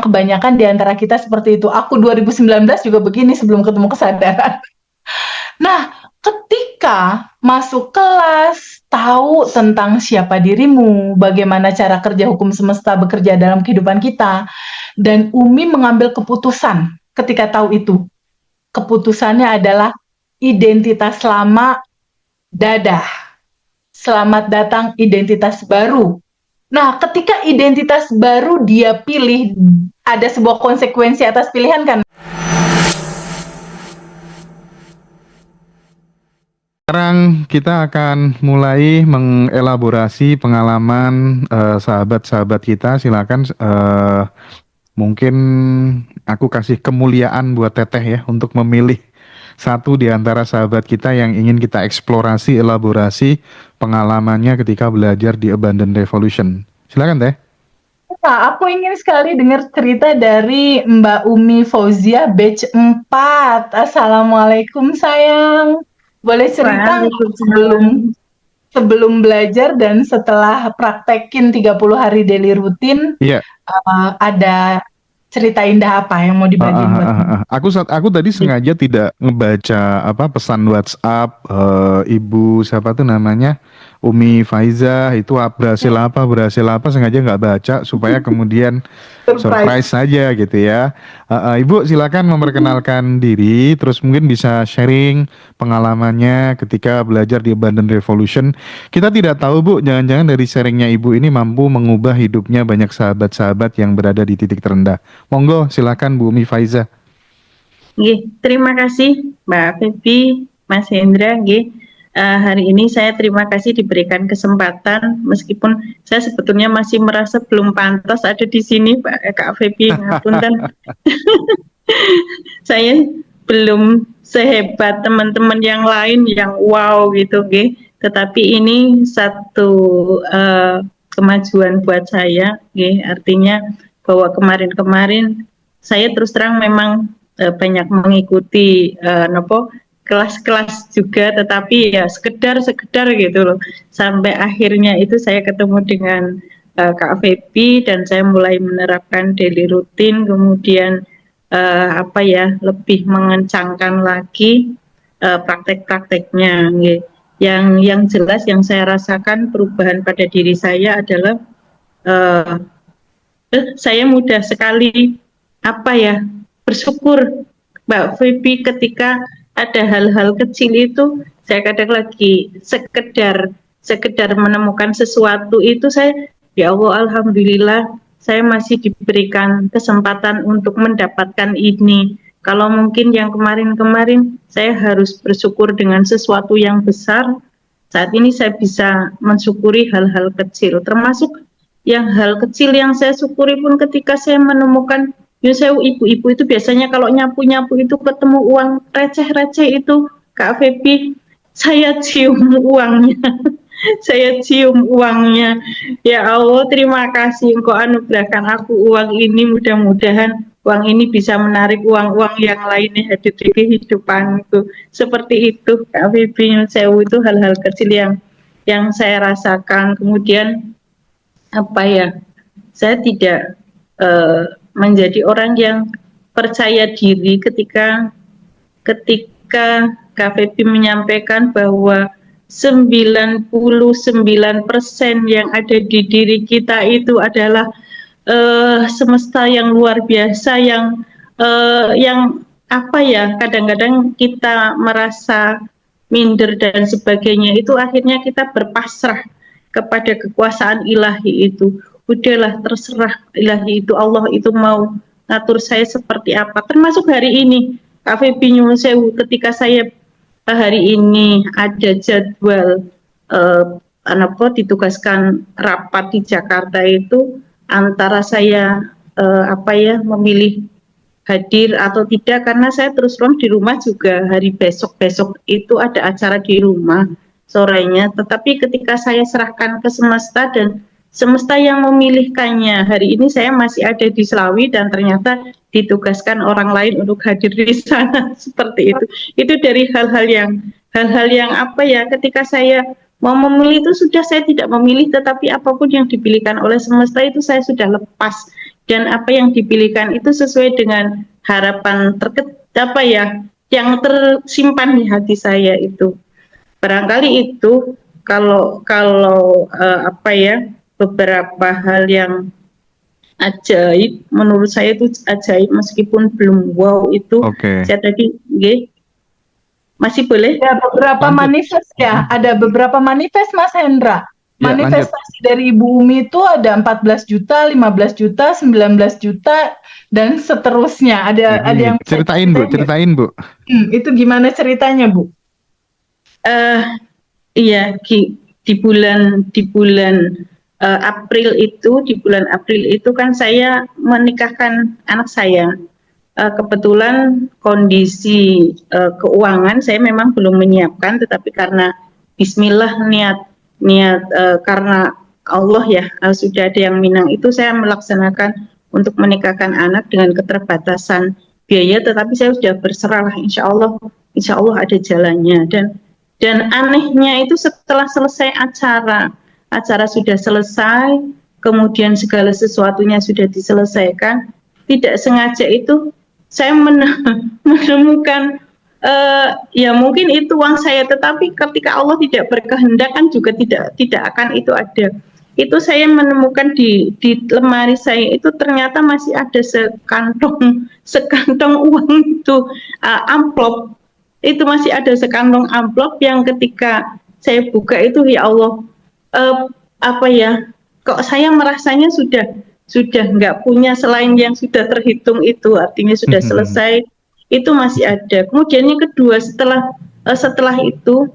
kebanyakan di antara kita seperti itu. Aku 2019 juga begini sebelum ketemu kesadaran. Nah, ketika masuk kelas, tahu tentang siapa dirimu, bagaimana cara kerja hukum semesta bekerja dalam kehidupan kita, dan Umi mengambil keputusan ketika tahu itu. Keputusannya adalah identitas lama, dadah. Selamat datang identitas baru. Nah, ketika identitas baru dia pilih, ada sebuah konsekuensi atas pilihan kan? Sekarang kita akan mulai mengelaborasi pengalaman sahabat-sahabat kita. Silakan, mungkin aku kasih kemuliaan buat Teteh ya untuk memilih satu di antara sahabat kita yang ingin kita eksplorasi, elaborasi pengalamannya ketika belajar di Abundant Revolution. Silakan Teh. Nah, aku ingin sekali dengar cerita dari Mbak Umi Fauzia, batch 4. Assalamualaikum sayang. Boleh cerita nggak sebelum Waalaikumsalam. sebelum belajar dan setelah praktekin 30 hari daily rutin, Iya. ada cerita indah apa yang mau dibagiin buat Aku tadi sengaja tidak ngebaca pesan WhatsApp ibu siapa tuh namanya Umi Faiza itu berhasil apa sengaja nggak baca supaya kemudian surprise saja gitu ya. Ibu silakan memperkenalkan diri terus mungkin bisa sharing pengalamannya ketika belajar di Abundant Revolution. Kita tidak tahu Bu, jangan-jangan dari sharingnya ibu ini mampu mengubah hidupnya banyak sahabat-sahabat yang berada di titik terendah. Monggo silakan Bu Umi Faiza. Terima kasih Mbak Febi, Mas Hendra. Hari ini saya terima kasih diberikan kesempatan, meskipun saya sebetulnya masih merasa belum pantas ada di sini, Kak Febi. Ngapunten, saya belum sehebat teman-teman yang lain yang wow gitu, tetapi ini satu kemajuan buat saya, artinya bahwa kemarin-kemarin saya terus terang memang banyak mengikuti kelas-kelas juga, tetapi ya sekedar gitu loh. Sampai akhirnya itu saya ketemu dengan Kak Febi dan saya mulai menerapkan daily rutin, kemudian lebih mengencangkan lagi praktek-prakteknya. Yang jelas yang saya rasakan perubahan pada diri saya adalah saya mudah sekali bersyukur Mbak Febi ketika ada hal-hal kecil itu. Saya kadang lagi sekedar menemukan sesuatu itu, saya ya Allah alhamdulillah saya masih diberikan kesempatan untuk mendapatkan ini. Kalau mungkin yang kemarin-kemarin saya harus bersyukur dengan sesuatu yang besar, saat ini saya bisa mensyukuri hal-hal kecil, termasuk yang hal kecil yang saya syukuri pun ketika saya menemukan, saya ibu-ibu itu biasanya kalau nyapu-nyapu itu ketemu uang receh-receh itu, Kak Febi, saya cium uangnya. Saya cium uangnya. Ya Allah, terima kasih Engkau anugerahkan aku uang ini, mudah-mudahan uang ini bisa menarik uang-uang yang lainnya hadir di kehidupanku. Seperti itu, Kak Febi, itu hal-hal kecil yang saya rasakan. Kemudian saya tidak menjadi orang yang percaya diri ketika Kak Febi menyampaikan bahwa 99% yang ada di diri kita itu adalah semesta yang luar biasa, yang kadang-kadang kita merasa minder dan sebagainya, itu akhirnya kita berpasrah kepada kekuasaan ilahi itu. Udahlah, terserah ilahi itu, Allah itu mau ngatur saya seperti apa. Termasuk hari ini, Kak Febi nyuwun sewu, ketika saya hari ini ada jadwal ditugaskan rapat di Jakarta, itu antara saya memilih hadir atau tidak, karena saya terus terang di rumah juga. Hari besok itu ada acara di rumah sorenya, tetapi ketika saya serahkan ke semesta dan semesta yang memilihkannya, hari ini saya masih ada di Selawi dan ternyata ditugaskan orang lain untuk hadir di sana. Seperti itu dari hal-hal yang ketika saya mau memilih itu sudah saya tidak memilih, tetapi apapun yang dipilihkan oleh semesta itu saya sudah lepas dan apa yang dipilihkan itu sesuai dengan harapan yang tersimpan di hati saya itu. Barangkali itu kalau kalau beberapa hal yang ajaib menurut saya itu ajaib meskipun belum wow itu. Oke. Saya tadi masih boleh? Ya, beberapa Lanjut. manifest ya. Ada beberapa manifest Mas Hendra. Ya, Manifestasi dari Ibu Umi itu ada 14 juta, 15 juta, 19 juta, dan seterusnya. Ada yang bisa Ceritain Bu, diceritain nggak? ceritain Bu. Itu gimana ceritanya, Bu? Iya, di bulan di bulan April itu kan saya menikahkan anak saya. Kebetulan kondisi keuangan saya memang belum menyiapkan, tetapi karena Bismillah niat karena Allah ya sudah ada yang minang itu, saya melaksanakan untuk menikahkan anak dengan keterbatasan biaya, tetapi saya sudah berserah, insya Allah ada jalannya. Dan anehnya itu setelah selesai acara sudah selesai, kemudian segala sesuatunya sudah diselesaikan, tidak sengaja itu saya menemukan ya mungkin itu uang saya, tetapi ketika Allah tidak berkehendak kan juga tidak akan itu ada. Itu saya menemukan di lemari saya itu ternyata masih ada sekantong uang itu, amplop. Itu masih ada sekantong amplop yang ketika saya buka itu, ya Allah, kok saya merasanya sudah nggak punya selain yang sudah terhitung itu, artinya sudah selesai, itu masih ada. Kemudian yang kedua, setelah itu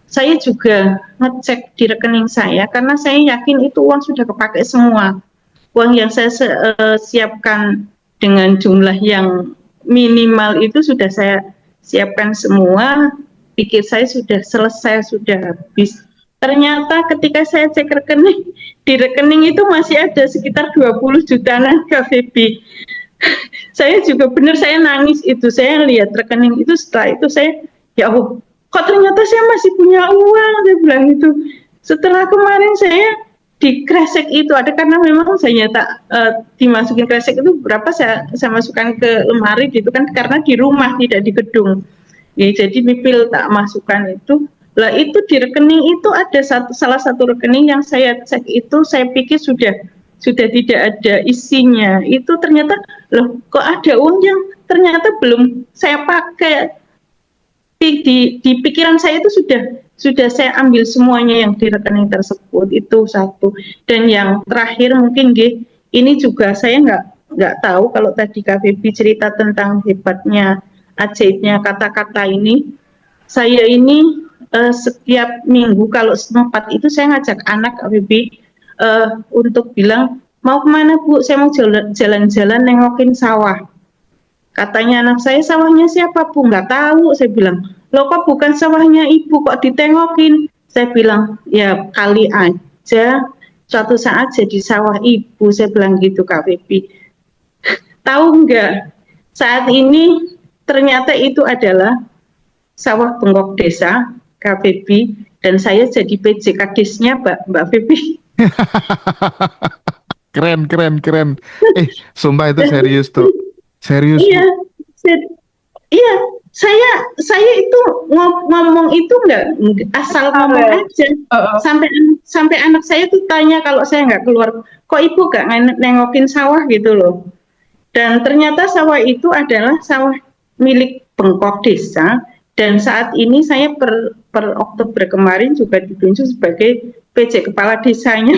saya juga ngecek di rekening saya karena saya yakin itu uang sudah kepakai semua. Uang yang saya siapkan dengan jumlah yang minimal itu sudah saya siapkan semua, pikir saya sudah selesai, sudah habis. Ternyata ketika saya cek rekening, di rekening itu masih ada sekitar 20 jutaan KVB. Saya juga benar, saya nangis itu, saya lihat rekening itu, setelah itu saya, ya Allah, kok ternyata saya masih punya uang, saya bilang itu. Setelah kemarin saya di kresek itu ada, karena memang saya dimasukin kresek itu berapa saya masukkan ke lemari gitu kan, karena di rumah tidak di gedung ya, jadi mipil tak masukkan itu. Lah itu di rekening itu ada salah satu rekening yang saya cek itu, saya pikir sudah tidak ada isinya, itu ternyata loh kok ada uang yang ternyata belum saya pakai. Di pikiran saya itu sudah saya ambil semuanya yang di rekening tersebut, itu satu. Dan yang terakhir mungkin ini juga saya nggak tahu, kalau tadi Kak Febi cerita tentang hebatnya ajaibnya kata-kata ini, saya ini setiap minggu kalau sempat itu saya ngajak anak Kak Febi untuk bilang, mau kemana Bu? Saya mau jalan-jalan nengokin sawah. Katanya anak saya, sawahnya siapa Bu? Nggak tahu, saya bilang. Loh kok bukan sawahnya Ibu, kok ditengokin? Saya bilang, ya kali aja suatu saat jadi sawah Ibu, saya bilang gitu Kak Febi. Tahu nggak, saat ini ternyata itu adalah sawah bengkok desa Kak Febi, dan saya jadi PJ Kadisnya Mbak Febi. Keren. Sumpah itu serius tuh. Serius. Iya, iya. Saya itu ngomong itu nggak asal ngomong aja. Sampai anak saya tuh tanya kalau saya nggak keluar, kok Ibu nggak nengokin sawah gitu loh. Dan ternyata sawah itu adalah sawah milik Bengkok Desa, dan saat ini saya per Oktober kemarin juga ditunjuk sebagai PJ Kepala Desanya.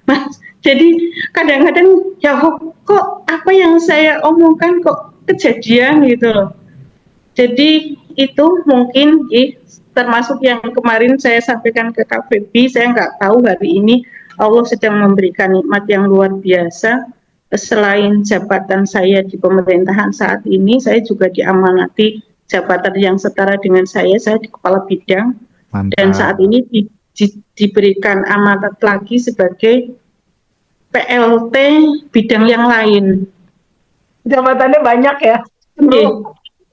Mas, jadi kadang-kadang ya kok apa yang saya omongkan kok kejadian gitu loh. Jadi itu mungkin termasuk yang kemarin saya sampaikan ke Kak Febi, saya nggak tahu hari ini Allah sedang memberikan nikmat yang luar biasa. Selain jabatan saya di pemerintahan saat ini, saya juga diamanati jabatan yang setara dengan saya di kepala bidang. Mantap. Dan saat ini diberikan amanat lagi sebagai PLT bidang yang lain. Jabatannya banyak ya?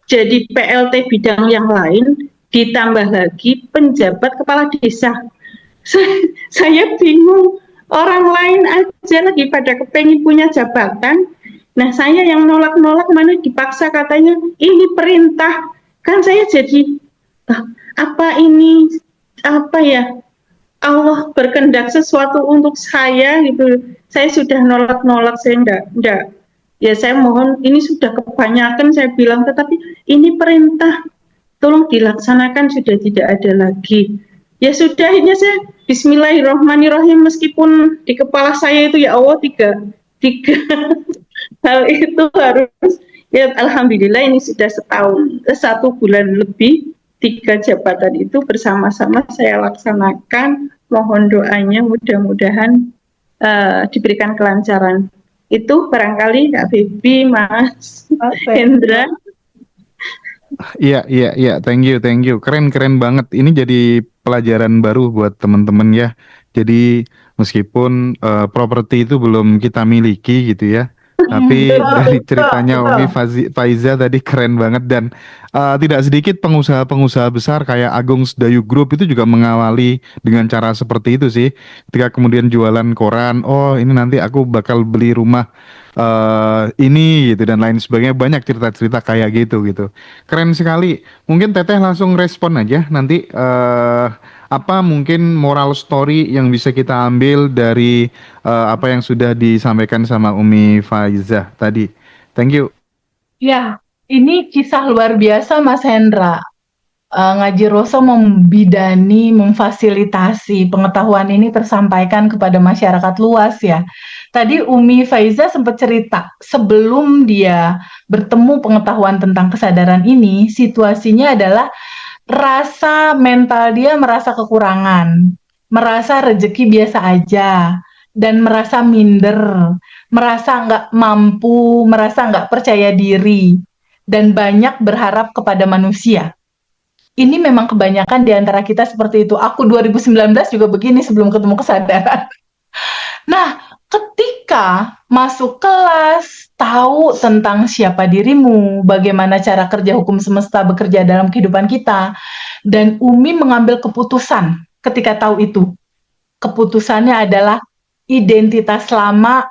Jadi PLT bidang yang lain, ditambah lagi penjabat kepala desa. Saya bingung, Orang lain aja lagi pada kepengen punya jabatan. Nah, saya yang nolak-nolak mana dipaksa katanya ini perintah. Kan saya jadi apa ini apa ya? Allah berkehendak sesuatu untuk saya gitu. Saya sudah nolak-nolak, saya enggak. Ya saya mohon ini sudah kebanyakan saya bilang, tetapi ini perintah tolong dilaksanakan, sudah tidak ada lagi. Ya sudah, ini saya Bismillahirrahmanirrahim, meskipun di kepala saya itu ya Allah tiga hal itu harus, ya Alhamdulillah ini sudah setahun, 1 bulan lebih, 3 jabatan itu bersama-sama saya laksanakan. Mohon doanya mudah-mudahan diberikan kelancaran. Itu barangkali Kak Febi, Mas Hendra. Iya, iya, iya. Thank you. Keren banget. Ini jadi pelajaran baru buat teman-teman ya. Jadi meskipun properti itu belum kita miliki gitu ya, tapi dari ceritanya Umi Faiza tadi keren banget dan tidak sedikit pengusaha-pengusaha besar kayak Agung Sedayu Group itu juga mengawali dengan cara seperti itu sih. Ketika kemudian jualan koran, oh ini nanti aku bakal beli rumah ini gitu dan lain sebagainya, banyak cerita-cerita kayak gitu. Keren sekali. Mungkin Teteh langsung respon aja nanti apa mungkin moral story yang bisa kita ambil dari apa yang sudah disampaikan sama Umi Faizah tadi. Thank you. Ya, ini kisah luar biasa Mas Hendra. Ngaji Roso membidani, memfasilitasi pengetahuan ini tersampaikan kepada masyarakat luas ya. Tadi Umi Faiza sempat cerita, sebelum dia bertemu pengetahuan tentang kesadaran ini, situasinya adalah rasa mental dia merasa kekurangan, merasa rezeki biasa aja, dan merasa minder, merasa nggak mampu, merasa nggak percaya diri, dan banyak berharap kepada manusia. Ini memang kebanyakan di antara kita seperti itu. Aku 2019 juga begini sebelum ketemu kesadaran. Nah, ketika masuk kelas, tahu tentang siapa dirimu, bagaimana cara kerja hukum semesta bekerja dalam kehidupan kita, dan Umi mengambil keputusan ketika tahu itu. Keputusannya adalah identitas lama,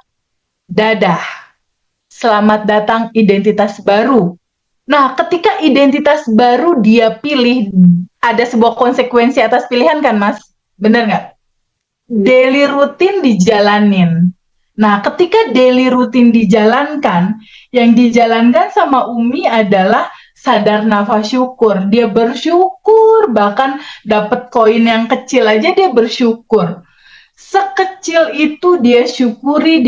dadah. Selamat datang identitas baru. Nah, ketika identitas baru dia pilih, ada sebuah konsekuensi atas pilihan kan, Mas? Bener nggak? Daily rutin dijalanin. Nah, ketika daily rutin dijalankan, yang dijalankan sama Umi adalah sadar nafas syukur. Dia bersyukur, bahkan dapat koin yang kecil aja dia bersyukur. Sekecil itu dia syukuri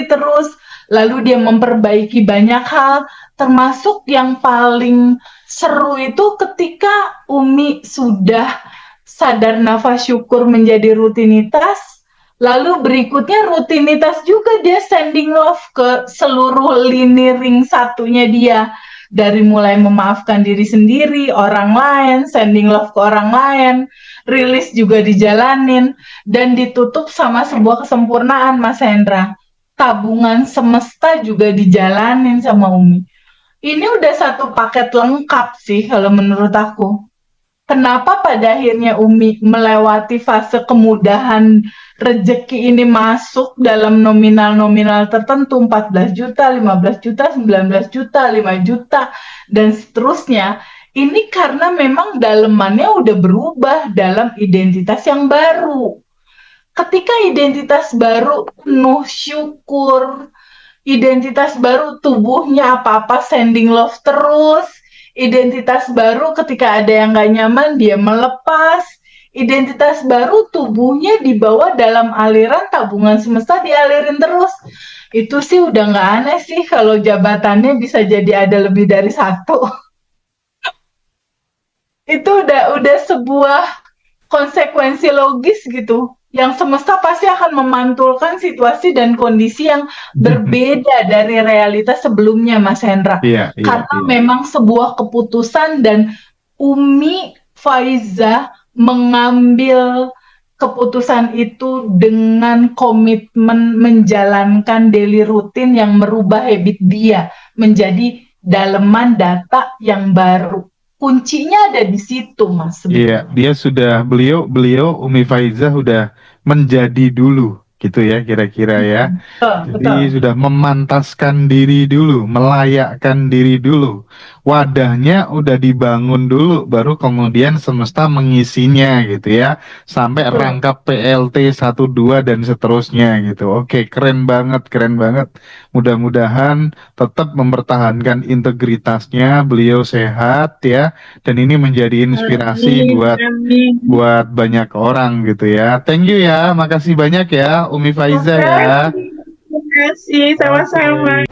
terus, lalu dia memperbaiki banyak hal, termasuk yang paling seru itu ketika Umi sudah sadar nafas syukur menjadi rutinitas, lalu berikutnya rutinitas juga dia sending love ke seluruh lini ring satunya dia. Dari mulai memaafkan diri sendiri, orang lain, sending love ke orang lain, rilis juga dijalanin, dan ditutup sama sebuah kesempurnaan, Mas Hendra. Tabungan semesta juga dijalanin sama Umi. Ini udah satu paket lengkap sih kalau menurut aku. Kenapa pada akhirnya Umi melewati fase kemudahan rezeki ini masuk dalam nominal-nominal tertentu, 14 juta, 15 juta, 19 juta, 5 juta, dan seterusnya. Ini karena memang dalemannya udah berubah dalam identitas yang baru. Ketika identitas baru penuh syukur, identitas baru tubuhnya apa-apa sending love terus, identitas baru ketika ada yang gak nyaman dia melepas, identitas baru tubuhnya dibawa dalam aliran tabungan semesta dialirin terus. Itu sih udah gak aneh sih kalau jabatannya bisa jadi ada lebih dari satu. Itu udah sebuah konsekuensi logis gitu, yang semesta pasti akan memantulkan situasi dan kondisi yang berbeda dari realitas sebelumnya, Mas Hendra. Karena memang sebuah keputusan dan Umi Faiza mengambil keputusan itu dengan komitmen menjalankan daily rutin yang merubah habit dia menjadi daleman data yang baru. Kuncinya ada di situ, Mas. Iya, dia sudah beliau Umi Faizah udah menjadi dulu gitu ya kira-kira ya. Betul, betul. Jadi sudah memantaskan diri dulu, melayakkan diri dulu. Wadahnya udah dibangun dulu, baru kemudian semesta mengisinya gitu ya. Sampai Betul. rangkap PLT 1 2 dan seterusnya gitu. Oke, keren banget, keren banget. Mudah-mudahan tetap mempertahankan integritasnya, beliau sehat ya. Dan ini menjadi inspirasi Amin, buat amin. banyak orang gitu ya. Thank you ya, makasih banyak ya Umi Faiza ya. Makasih, terima kasih, Oke. sama-sama.